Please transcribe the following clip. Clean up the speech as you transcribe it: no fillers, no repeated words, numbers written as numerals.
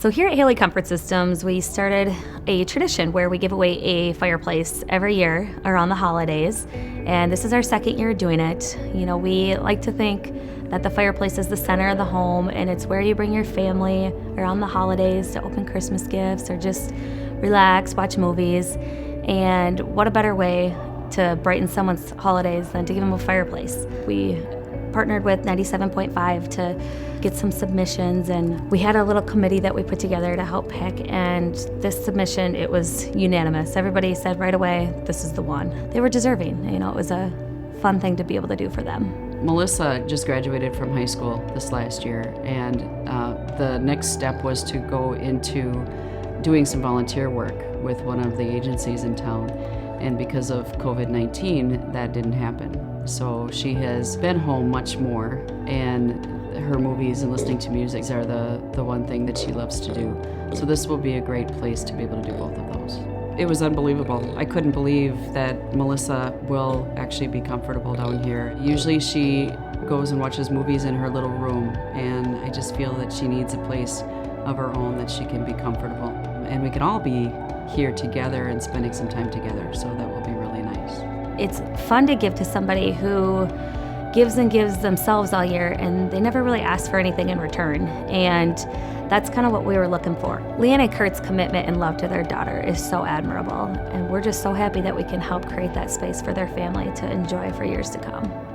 So here at Haley Comfort Systems, we started a tradition where we give away a fireplace every year around the holidays. And this is our second year doing it. You know, we like to think that the fireplace is the center of the home, and it's where you bring your family around the holidays to open Christmas gifts or just relax, watch movies. And what a better way to brighten someone's holidays than to give them a fireplace. We partnered with 97.5 to get some submissions, and we had a little committee that we put together to help pick, and this submission, it was unanimous. Everybody said right away, this is the one. They were deserving. You know, it was a fun thing to be able to do for them. Melissa just graduated from high school this last year, and the next step was to go into doing some volunteer work with one of the agencies in town. And because of COVID-19, that didn't happen. So she has been home much more, and her movies and listening to music are the one thing that she loves to do. So this will be a great place to be able to do both of those. It was unbelievable. I couldn't believe that Melissa will actually be comfortable down here. Usually she goes and watches movies in her little room, and I just feel that she needs a place of her own that she can be comfortable. And we can all be here together and spending some time together, so that will be really nice. It's fun to give to somebody who gives and gives themselves all year, and they never really ask for anything in return. And that's kind of what we were looking for. LeAnn and Kurt's commitment and love to their daughter is so admirable, and we're just so happy that we can help create that space for their family to enjoy for years to come.